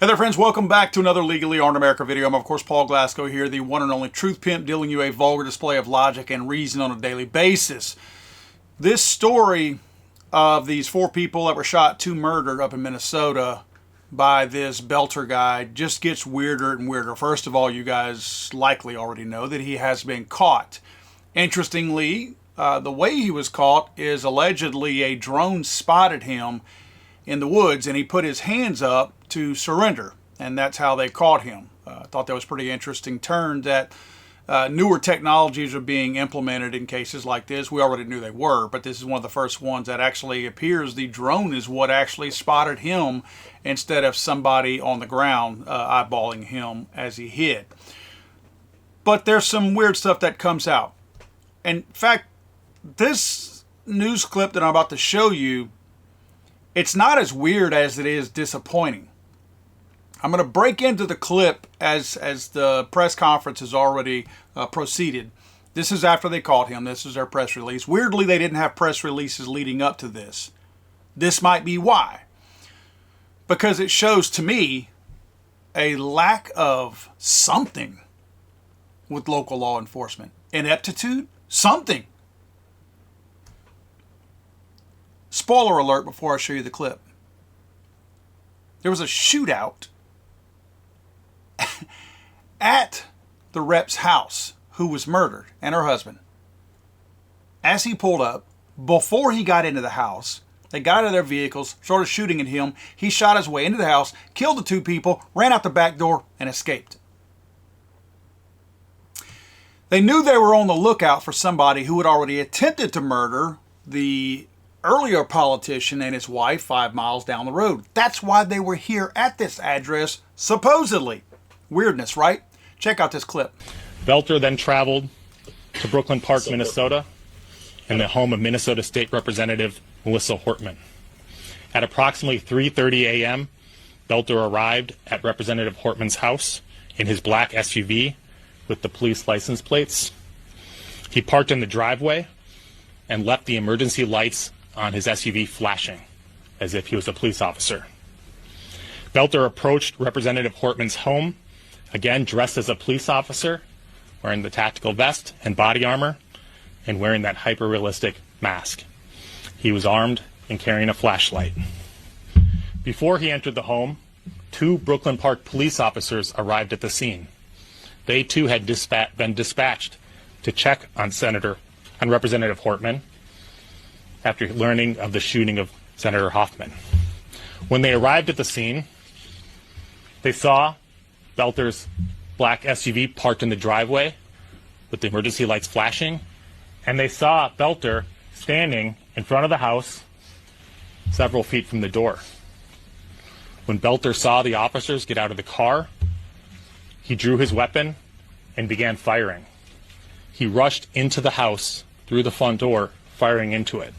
Hey there friends, welcome back to another Legally Armed America video. I'm of course Paul Glasgow here, the one and only truth pimp, dealing you a vulgar display of logic and reason on a daily basis. This story of these 4 people that were shot to murdered up in Minnesota by this Belter guy just gets weirder and weirder. First of all, you guys likely already know that he has been caught. Interestingly, the way he was caught is allegedly a drone spotted him in the woods and he put his hands up to surrender, and that's how they caught him. I thought that was a pretty interesting turn that newer technologies are being implemented in cases like this. We already knew they were, but this is one of the first ones that actually appears the drone is what actually spotted him instead of somebody on the ground eyeballing him as he hid. But there's some weird stuff that comes out. In fact, this news clip that I'm about to show you, it's not as weird as it is disappointing. I'm going to break into the clip as the press conference has already proceeded. This is after they caught him. This is their press release. Weirdly, they didn't have press releases leading up to this. This might be why. Because it shows to me a lack of something with local law enforcement. Ineptitude? Something. Spoiler alert before I show you the clip. There was a shootout at the rep's house who was murdered, and her husband. As he pulled up, before he got into the house, they got out of their vehicles, started shooting at him. He shot his way into the house, killed the 2 people, ran out the back door, and escaped. They knew they were on the lookout for somebody who had already attempted to murder the earlier politician and his wife 5 miles down the road. That's why they were here at this address, supposedly. Weirdness, right? Check out this clip. Belter then traveled to Brooklyn Park, Minnesota, in the home of Minnesota State Representative Melissa Hortman. At approximately 3:30 a.m., Belter arrived at Representative Hortman's house in his black SUV with the police license plates. He parked in the driveway and left the emergency lights on his SUV flashing, as if he was a police officer. Belter approached Representative Hortman's home, again dressed as a police officer, wearing the tactical vest and body armor, and wearing that hyper-realistic mask. He was armed and carrying a flashlight. Before he entered the home, 2 Brooklyn Park police officers arrived at the scene. They too had been dispatched to check on Representative Hortman after learning of the shooting of Senator Hoffman. When they arrived at the scene, they saw Belter's black SUV parked in the driveway with the emergency lights flashing, and they saw Belter standing in front of the house several feet from the door. When Belter saw the officers get out of the car, he drew his weapon and began firing. He rushed into the house through the front door, firing into it.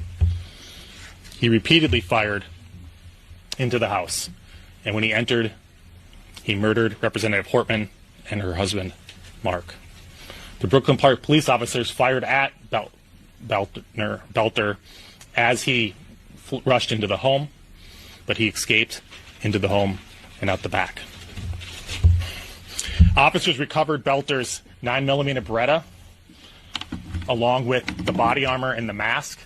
He repeatedly fired into the house, and when he entered, he murdered Representative Hortman and her husband, Mark. The Brooklyn Park police officers fired at Belter as he rushed into the home, but he escaped into the home and out the back. Officers recovered Belter's 9mm Beretta, along with the body armor and the mask,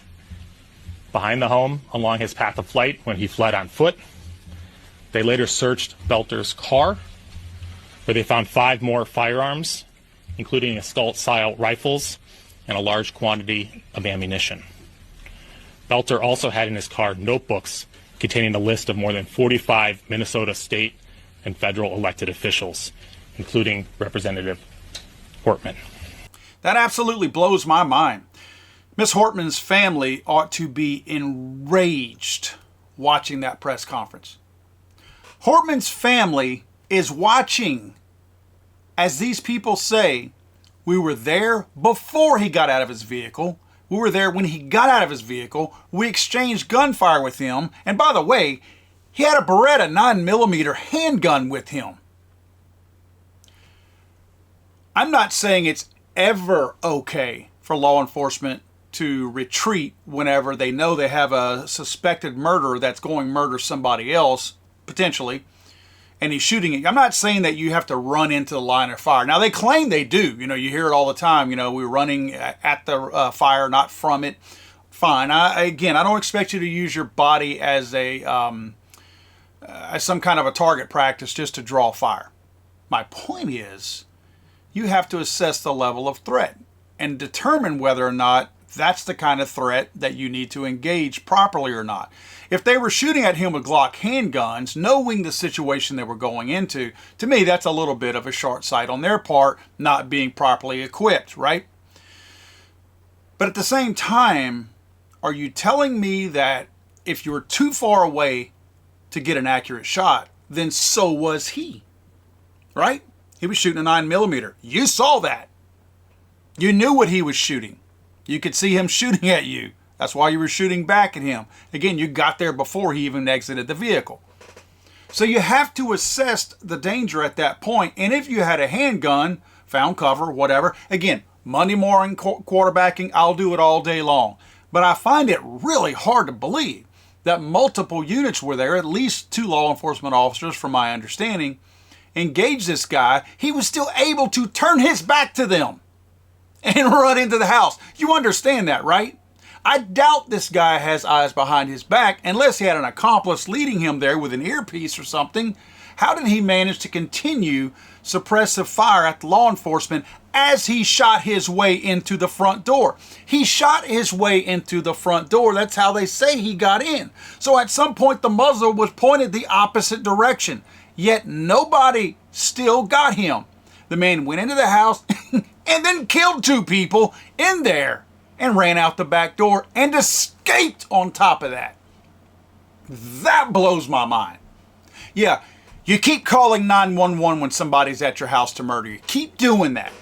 behind the home along his path of flight when he fled on foot. They later searched Belter's car, where they found 5 more firearms, including assault-style rifles and a large quantity of ammunition. Belter also had in his car notebooks containing a list of more than 45 Minnesota state and federal elected officials, including Representative Hortman. That absolutely blows my mind. Miss Hortman's family ought to be enraged watching that press conference. Hortman's family is watching as these people say, we were there before he got out of his vehicle. We were there when he got out of his vehicle. We exchanged gunfire with him. And by the way, he had a Beretta 9mm handgun with him. I'm not saying it's ever okay for law enforcement to retreat whenever they know they have a suspected murderer that's going to murder somebody else, potentially, and he's shooting at you. I'm not saying that you have to run into the line of fire. Now, they claim they do. You know, you hear it all the time. You know, we're running at the fire, not from it. Fine. Again, I don't expect you to use your body as as some kind of a target practice just to draw fire. My point is, you have to assess the level of threat and determine whether or not that's the kind of threat that you need to engage properly or not. If they were shooting at him with Glock handguns, knowing the situation they were going into, to me, that's a little bit of a short sight on their part, not being properly equipped, right? But at the same time, are you telling me that if you're too far away to get an accurate shot, then so was he, right? He was shooting a 9mm. You saw that. You knew what he was shooting. You could see him shooting at you. That's why you were shooting back at him. Again, you got there before he even exited the vehicle. So you have to assess the danger at that point. And if you had a handgun, found cover, whatever, again, Monday morning quarterbacking, I'll do it all day long. But I find it really hard to believe that multiple units were there, at least 2 law enforcement officers, from my understanding, engaged this guy. He was still able to turn his back to them and run into the house. You understand that, right? I doubt this guy has eyes behind his back unless he had an accomplice leading him there with an earpiece or something. How did he manage to continue suppressive fire at the law enforcement as he shot his way into the front door? He shot his way into the front door. That's how they say he got in. So at some point the muzzle was pointed the opposite direction, yet nobody still got him. The man went into the house and then killed 2 people in there and ran out the back door and escaped on top of that. That blows my mind. Yeah, you keep calling 911 when somebody's at your house to murder you. Keep doing that.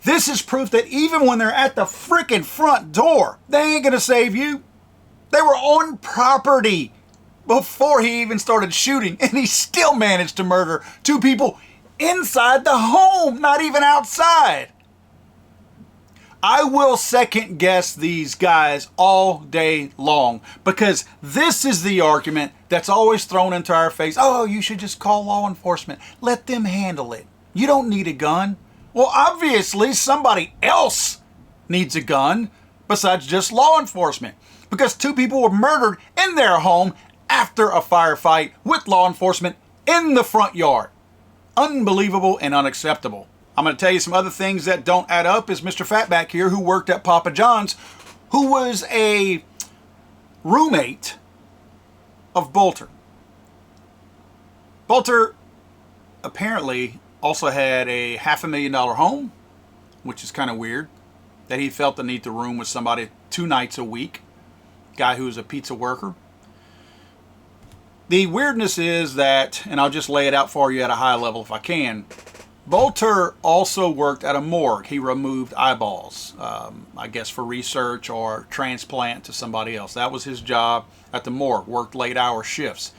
This is proof that even when they're at the freaking front door, they ain't gonna save you. They were on property before he even started shooting, and he still managed to murder 2 people inside the home, not even outside. I will second guess these guys all day long, because this is the argument that's always thrown into our face. Oh, you should just call law enforcement. Let them handle it. You don't need a gun. Well, obviously somebody else needs a gun besides just law enforcement, because 2 people were murdered in their home after a firefight with law enforcement in the front yard. Unbelievable and unacceptable. I'm going to tell you some other things that don't add up. Is Mr. Fatback here, who worked at Papa John's, who was a roommate of Bolter. Bolter apparently also had a $500,000 home, which is kind of weird, that he felt the need to room with somebody 2 nights a week, guy who was a pizza worker. The weirdness is that, and I'll just lay it out for you at a high level if I can, Bolter also worked at a morgue. He removed eyeballs, I guess for research or transplant to somebody else. That was his job at the morgue, worked late hour shifts.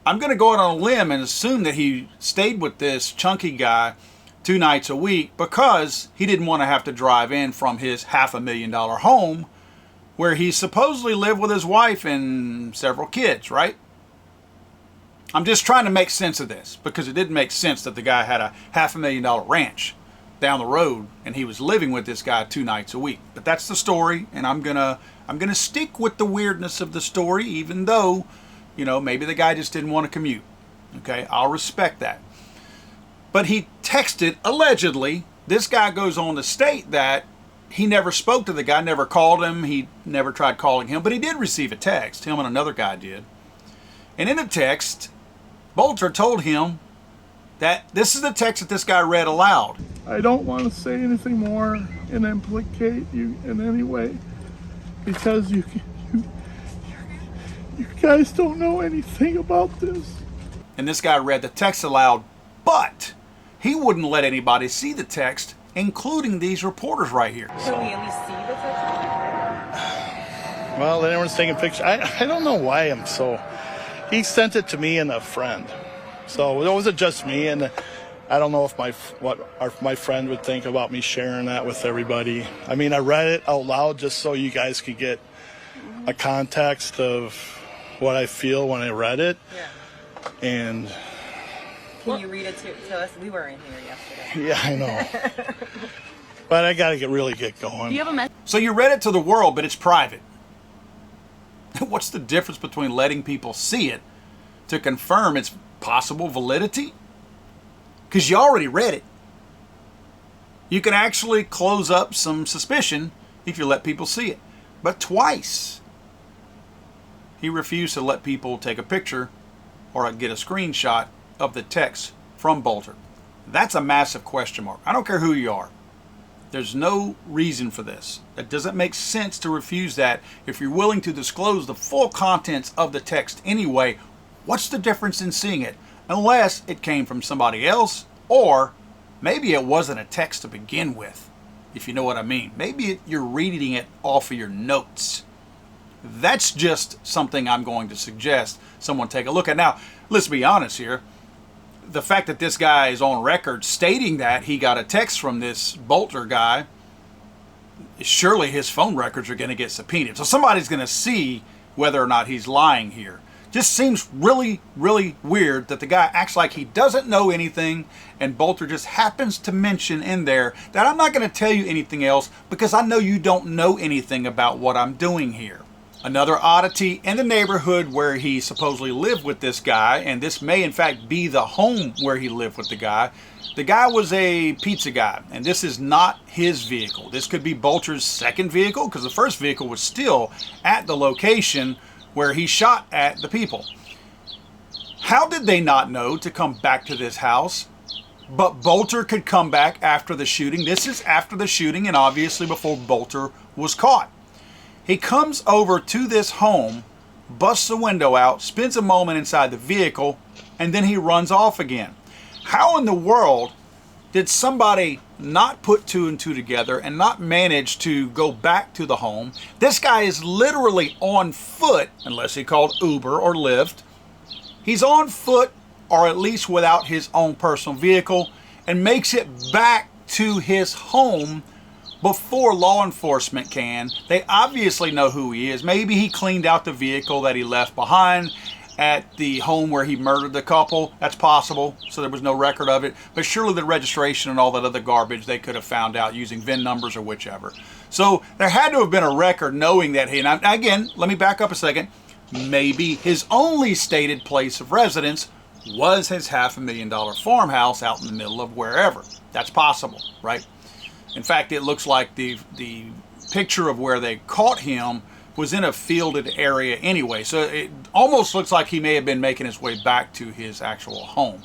I'm going to go out on a limb and assume that he stayed with this chunky guy 2 nights a week because he didn't want to have to drive in from his $500,000 home where he supposedly lived with his wife and several kids, right? I'm just trying to make sense of this, because it didn't make sense that the guy had a $500,000 ranch down the road and he was living with this guy 2 nights a week. But that's the story, and I'm gonna stick with the weirdness of the story, even though, you know, maybe the guy just didn't want to commute. Okay, I'll respect that. But he texted, allegedly, this guy goes on to state that he never spoke to the guy, never called him, he never tried calling him, but he did receive a text, him and another guy did. And in the text, Bolter told him that this is the text that this guy read aloud. I don't want to say anything more and implicate you in any way, because you guys don't know anything about this. And this guy read the text aloud, but he wouldn't let anybody see the text, including these reporters right here. Can we at least see the text? Well, everyone's taking pictures. I don't know why I'm so... He sent it to me and a friend, so it wasn't just me. And I don't know if my friend would think about me sharing that with everybody. I mean, I read it out loud just so you guys could get a context of what I feel when I read it. Yeah. And Can you read it to us? We weren't here yesterday. Yeah, I know. But I got to really get going. Do you have a message? So you read it to the world, but it's private. What's the difference between letting people see it to confirm its possible validity? Because you already read it. You can actually close up some suspicion if you let people see it. But twice, he refused to let people take a picture or get a screenshot of the text from Bolter. That's a massive question mark. I don't care who you are. There's no reason for this. It doesn't make sense to refuse that. If you're willing to disclose the full contents of the text anyway, what's the difference in seeing it? Unless it came from somebody else, or maybe it wasn't a text to begin with, if you know what I mean. Maybe you're reading it off of your notes. That's just something I'm going to suggest someone take a look at. Now, let's be honest here. The fact that this guy is on record stating that he got a text from this Bolter guy, surely his phone records are going to get subpoenaed. So somebody's going to see whether or not he's lying here. Just seems really, really weird that the guy acts like he doesn't know anything, and Bolter just happens to mention in there that I'm not going to tell you anything else because I know you don't know anything about what I'm doing here. Another oddity in the neighborhood where he supposedly lived with this guy, and this may in fact be the home where he lived with the guy. The guy was a pizza guy, and this is not his vehicle. This could be Bolter's second vehicle because the first vehicle was still at the location where he shot at the people. How did they not know to come back to this house? But Bolter could come back after the shooting. This is after the shooting and obviously before Bolter was caught. He comes over to this home, busts the window out, spends a moment inside the vehicle, and then he runs off again. How in the world did somebody not put two and two together and not manage to go back to the home? This guy is literally on foot, unless he called Uber or Lyft. He's on foot, or at least without his own personal vehicle, and makes it back to his home before law enforcement can. They obviously know who he is. Maybe he cleaned out the vehicle that he left behind at the home where he murdered the couple. That's possible, so there was no record of it. But surely the registration and all that other garbage they could have found out using VIN numbers or whichever. So there had to have been a record knowing that he, and again, let me back up a second. Maybe his only stated place of residence was his $500,000 farmhouse out in the middle of wherever. That's possible, right? In fact, it looks like the picture of where they caught him was in a fielded area anyway. So it almost looks like he may have been making his way back to his actual home.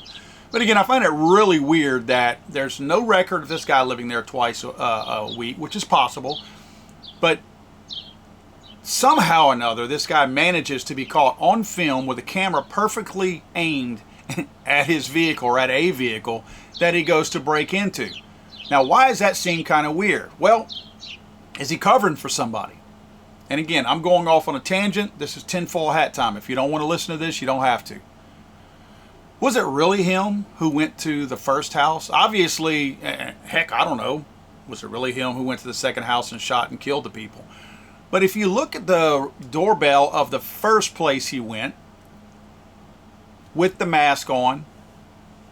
But again, I find it really weird that there's no record of this guy living there twice a week, which is possible. But somehow or another, this guy manages to be caught on film with a camera perfectly aimed at his vehicle or at a vehicle that he goes to break into. Now, why does that seem kind of weird? Well, is he covering for somebody? And again, I'm going off on a tangent. This is tinfoil hat time. If you don't want to listen to this, you don't have to. Was it really him who went to the first house? Obviously, heck, I don't know. Was it really him who went to the second house and shot and killed the people? But if you look at the doorbell of the first place he went, with the mask on,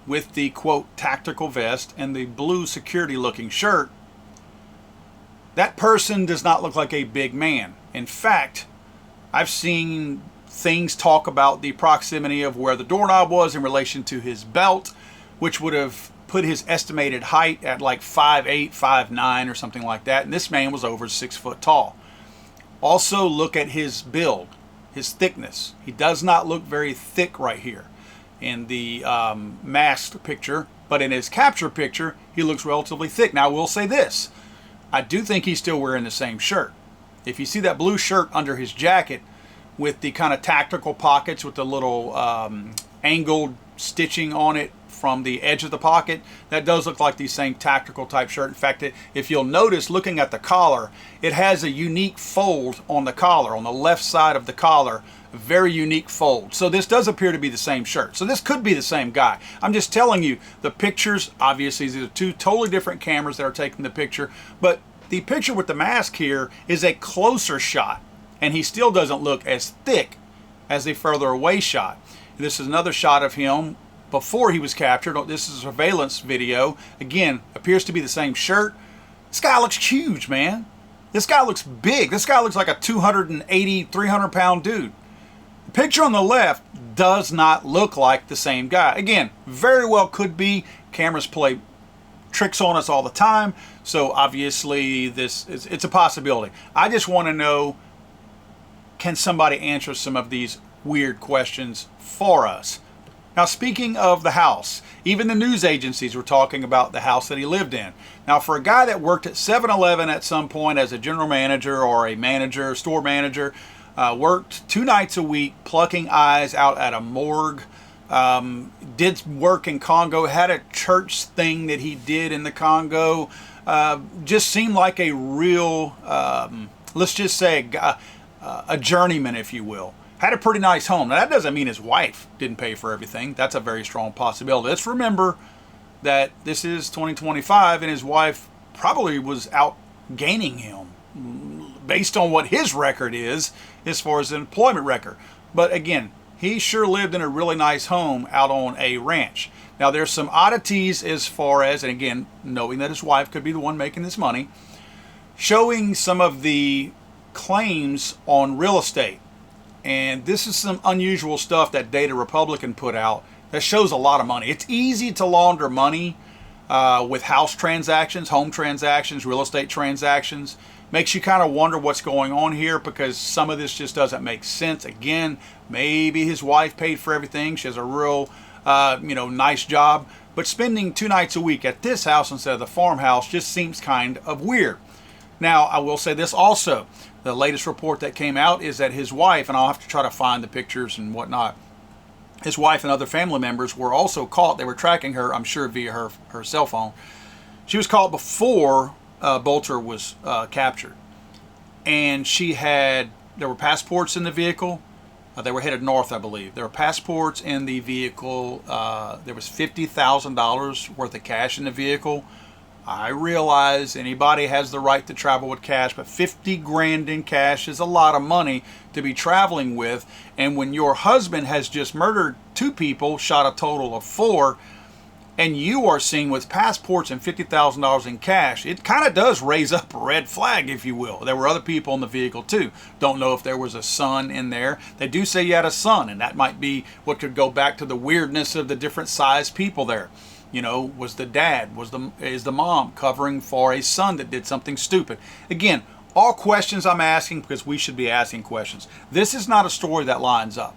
with the, quote, tactical vest and the blue security-looking shirt, that person does not look like a big man. In fact, I've seen things talk about the proximity of where the doorknob was in relation to his belt, which would have put his estimated height at like 5'8", 5'9", or something like that. And this man was over 6 foot tall. Also, look at his build, his thickness. He does not look very thick right here in the masked picture, but in his capture picture, he looks relatively thick. Now, I will say this. I do think he's still wearing the same shirt. If you see that blue shirt under his jacket with the kind of tactical pockets with the little angled stitching on it from the edge of the pocket, that does look like the same tactical type shirt. In fact, if you'll notice, looking at the collar, it has a unique fold on the collar, on the left side of the collar, a very unique fold. So this does appear to be the same shirt. So this could be the same guy. I'm just telling you, the pictures, obviously, these are two totally different cameras that are taking the picture, but the picture with the mask here is a closer shot, and he still doesn't look as thick as the further away shot. This is another shot of him before he was captured. This is a surveillance video. Again, appears to be the same shirt. This guy looks huge, man. This guy looks big. This guy looks like a 280, 300-pound dude. The picture on the left does not look like the same guy. Again, very well could be. Cameras play tricks on us all the time, so obviously it's a possibility. I just want to know, can somebody answer some of these weird questions for us? Now, speaking of the house, even the news agencies were talking about the house that he lived in. Now, for a guy that worked at 7-Eleven at some point as a general manager or a manager, store manager, worked 2 nights a week plucking eyes out at a morgue, did work in Congo, had a church thing that he did in the Congo, just seemed like a real, let's just say, a journeyman, if you will. Had a pretty nice home. Now, that doesn't mean his wife didn't pay for everything. That's a very strong possibility. Let's remember that this is 2025 and his wife probably was out gaining him based on what his record is as far as an employment record. But again, he sure lived in a really nice home out on a ranch. Now, there's some oddities as far as, and again, knowing that his wife could be the one making this money, showing some of the claims on real estate. And this is some unusual stuff that Data Republican put out that shows a lot of money. It's easy to launder money with house transactions, home transactions, real estate transactions. Makes you kind of wonder what's going on here because some of this just doesn't make sense. Again, maybe his wife paid for everything. She has a real, nice job. But spending 2 nights a week at this house instead of the farmhouse just seems kind of weird. Now, I will say this also. The latest report that came out is that his wife, and I'll have to try to find the pictures and whatnot, his wife and other family members were also caught. They were tracking her, I'm sure, via her cell phone. She was caught before Bolter was captured. And there were passports in the vehicle. They were headed north, I believe. There were passports in the vehicle. There was $50,000 worth of cash in the vehicle. I realize anybody has the right to travel with cash, but 50 grand in cash is a lot of money to be traveling with. And when your husband has just murdered 2 people, shot a total of 4, and you are seen with passports and $50,000 in cash, it kind of does raise up a red flag, if you will. There were other people in the vehicle too. Don't know if there was a son in there. They do say you had a son, and that might be what could go back to the weirdness of the different size people there. You know, was the dad, is the mom covering for a son that did something stupid? Again, all questions I'm asking because we should be asking questions. This is not a story that lines up.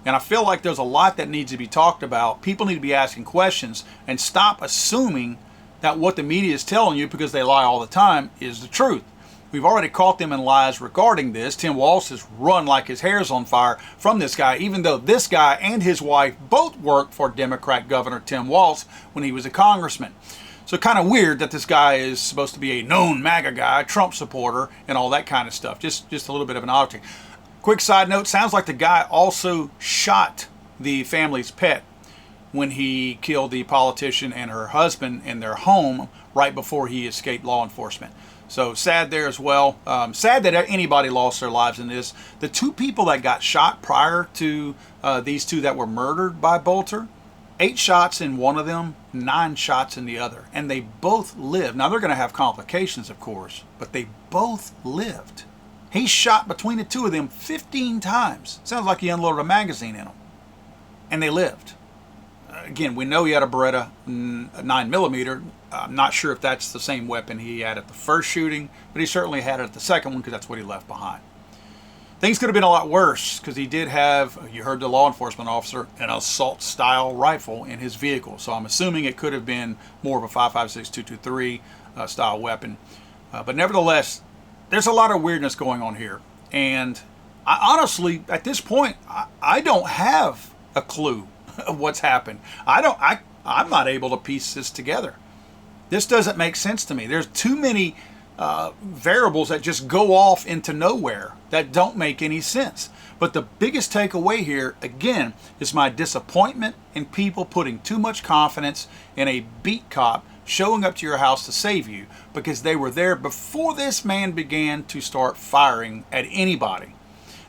And I feel like there's a lot that needs to be talked about. People need to be asking questions and stop assuming that what the media is telling you, because they lie all the time, is the truth. We've already caught them in lies regarding this. Tim Walz has run like his hair's on fire from this guy, even though this guy and his wife both worked for Democrat Governor Tim Walz when he was a congressman. So kind of weird that this guy is supposed to be a known MAGA guy, Trump supporter, and all that kind of stuff. Just a little bit of an oddity. Quick side note, sounds like the guy also shot the family's pet when he killed the politician and her husband in their home right before he escaped law enforcement. So sad there as well. Sad that anybody lost their lives in this. The 2 people that got shot prior to these 2 that were murdered by Bolter, 8 shots in one of them, 9 shots in the other. And they both lived. Now, they're going to have complications, of course, but they both lived. He shot between the 2 of them 15 times. Sounds like he unloaded a magazine in them. And they lived. Again, we know he had a Beretta 9mm. I'm not sure if that's the same weapon he had at the first shooting, but he certainly had it at the second one because that's what he left behind. Things could have been a lot worse because he did have, you heard the law enforcement officer, an assault-style rifle in his vehicle. So I'm assuming it could have been more of a 5.56 223 style weapon. But nevertheless, there's a lot of weirdness going on here. And I honestly, at this point, I don't have a clue of what's happened. I'm not able to piece this together. This doesn't make sense to me. There's too many variables that just go off into nowhere that don't make any sense. But the biggest takeaway here, again, is my disappointment in people putting too much confidence in a beat cop showing up to your house to save you, because they were there before this man began to start firing at anybody.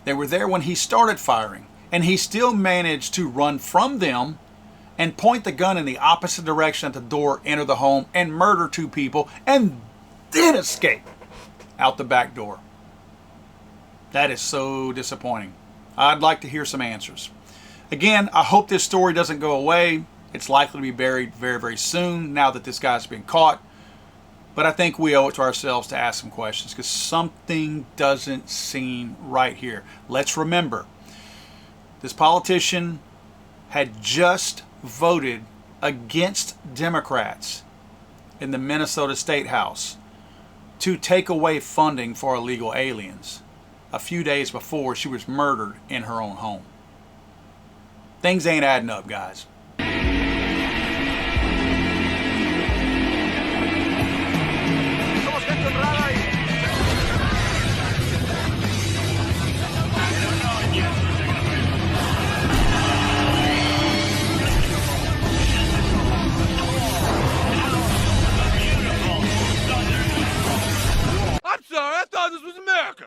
They were there when he started firing, and he still managed to run from them and point the gun in the opposite direction at the door, enter the home, and murder 2 people, and then escape out the back door? That is so disappointing. I'd like to hear some answers. Again, I hope this story doesn't go away. It's likely to be buried very, very soon now that this guy's been caught. But I think we owe it to ourselves to ask some questions because something doesn't seem right here. Let's remember, this politician had just voted against Democrats in the Minnesota State House to take away funding for illegal aliens a few days before she was murdered in her own home. Things ain't adding up, guys. I'm sorry, I thought this was America.